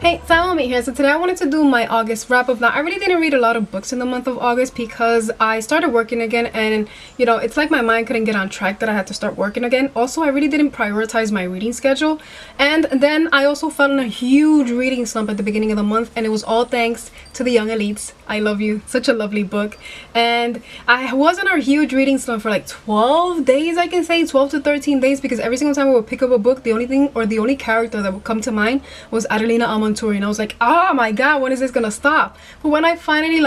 Hey, Xiomy here. So today I wanted to do my August wrap up. Now, I really didn't read a lot of books in the month of August because I started working again, and it's like my mind couldn't get on track that I had to start working again. Also, I really didn't prioritize my reading schedule, and then I also fell in a huge reading slump at the beginning of the month, and it was all thanks to The Young Elites. I Love You. Such a lovely book. And I was in a huge reading slump for like 12 days, I can say 12 to 13 days, because every single time I would pick up a book, the only thing or the only character that would come to mind was Adelina Amontouri, and I was like, oh my god, when is this gonna stop? But when I finally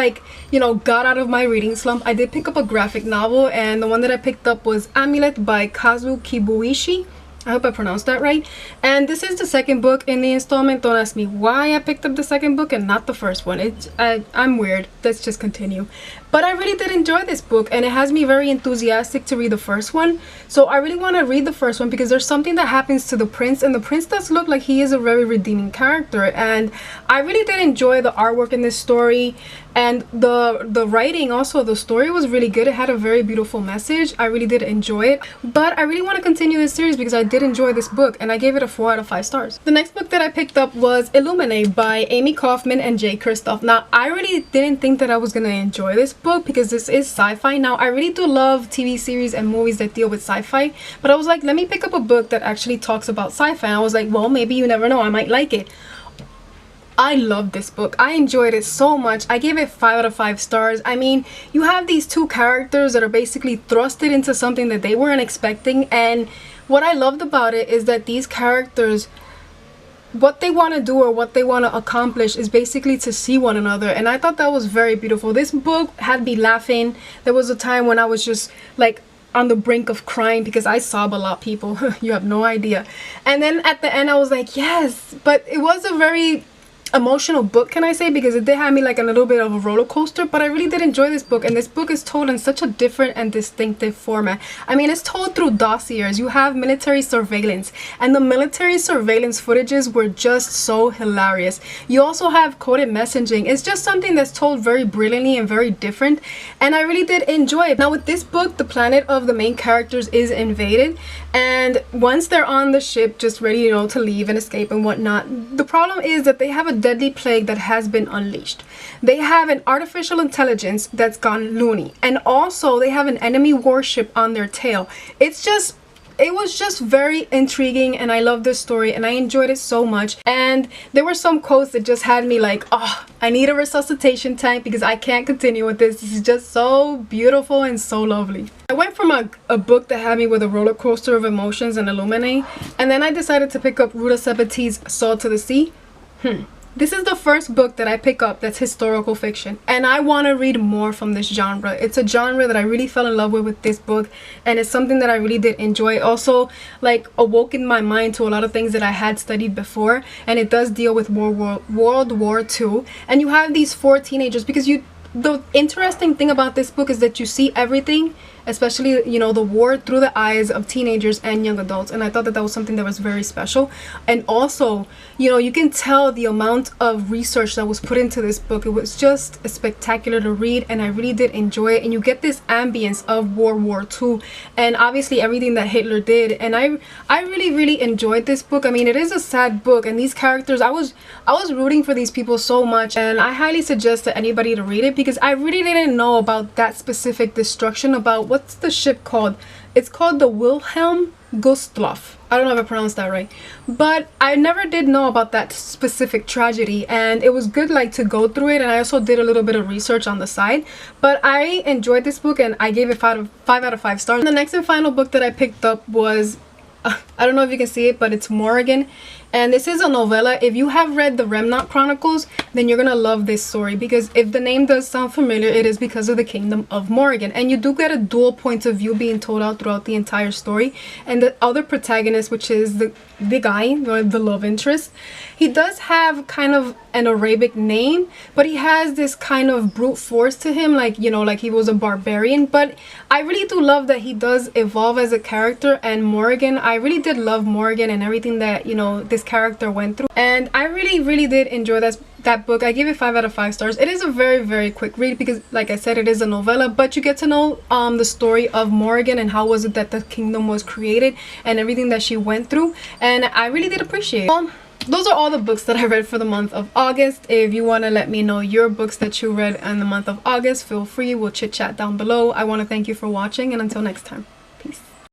got out of my reading slump, I did pick up a graphic novel, and the one that I picked up was Amulet by Kazu Kibuishi. I hope I pronounced that right. And this is the second book in the installment. Don't ask me why I picked up the second book and not the first one. I'm weird. Let's just continue. But I really did enjoy this book, and it has me very enthusiastic to read the first one. So I really want to read the first one because there's something that happens to the prince, and the prince does look like he is a very redeeming character. And I really did enjoy the artwork in this story, and the writing also. The story was really good. It had a very beautiful message. I really did enjoy it. But I really want to continue this series because I did enjoy this book, and I gave it a 4 out of 5 stars. The next book that I picked up was Illuminated by Amy Kaufman and Jay Kristoff. Now, I really didn't think that I was going to enjoy this book because this is sci-fi. Now, I really do love TV series and movies that deal with sci-fi, but I was like, let me pick up a book that actually talks about sci-fi. And I was like, well, maybe you never know, I might like it. I love this book. I enjoyed it so much. I gave it 5 out of 5 stars. I mean, you have these two characters that are basically thrusted into something that they weren't expecting, and what I loved about it is that these characters, what they want to do or what they want to accomplish is basically to see one another, and I thought that was very beautiful. This book had me laughing. There was a time when I was just like on the brink of crying because I sob a lot, people. You have no idea. And then at the end I was like, yes. But it was a very emotional book, can I say, because it did have me like a little bit of a roller coaster. But I really did enjoy this book, and this book is told in such a different and distinctive format. I mean, it's told through dossiers. You have military surveillance, and the military surveillance footages were just so hilarious. You also have coded messaging. It's just something that's told very brilliantly and very different, and I really did enjoy it. Now, with this book, the planet of the main characters is invaded, and once they're on the ship just ready, to leave and escape and whatnot, the problem is that they have a deadly plague that has been unleashed. They have an artificial intelligence that's gone loony, and also they have an enemy warship on their tail. It was just very intriguing, and I love this story, and I enjoyed it so much. And there were some quotes that just had me like, oh, I need a resuscitation tank because I can't continue with this. This is just so beautiful and so lovely. I went from a book that had me with a roller coaster of emotions and Illuminate, and then I decided to pick up Ruta Sepetys' Salt to the Sea. This is the first book that I pick up that's historical fiction, and I want to read more from this genre. It's a genre that I really fell in love with this book, and it's something that I really did enjoy. Also, like, awoke in my mind to a lot of things that I had studied before, and it does deal with World War II. And you have these 4 teenagers, because the interesting thing about this book is that you see everything, especially the war, through the eyes of teenagers and young adults, and I thought that that was something that was very special. And also, you can tell the amount of research that was put into this book. It was just spectacular to read, and I really did enjoy it. And you get this ambience of World War II, and obviously everything that Hitler did, and I really enjoyed this book. I mean, it is a sad book, and these characters, I was rooting for these people so much, and I highly suggest to anybody to read it because I really didn't know about that specific destruction. About what's the ship called? It's called the Wilhelm Gustloff. I don't know if I pronounced that right, but I never did know about that specific tragedy, and it was good to go through it. And I also did a little bit of research on the side, but I enjoyed this book, and I gave it 5 out of 5 stars. And the next and final book that I picked up was I don't know if you can see it, but it's Morrigan, and this is a novella. If you have read the Remnant Chronicles, then you're gonna love this story, because if the name does sound familiar, it is because of the kingdom of Morrigan, and you do get a dual point of view being told out throughout the entire story. And the other protagonist, which is the guy, the love interest, he does have kind of an Arabic name, but he has this kind of brute force to him, like he was a barbarian. But I really do love that he does evolve as a character. And Morrigan, I really did love Morrigan and everything that this character went through, and I really did enjoy that book. I gave it 5 out of 5 stars. It is a very quick read because, like I said, it is a novella, but you get to know the story of Morrigan and how was it that the kingdom was created and everything that she went through, and I really did appreciate it. those are all the books that I read for the month of August. If you want to let me know your books that you read in the month of August, feel free. We'll chit chat down below. I want to thank you for watching, and until next time.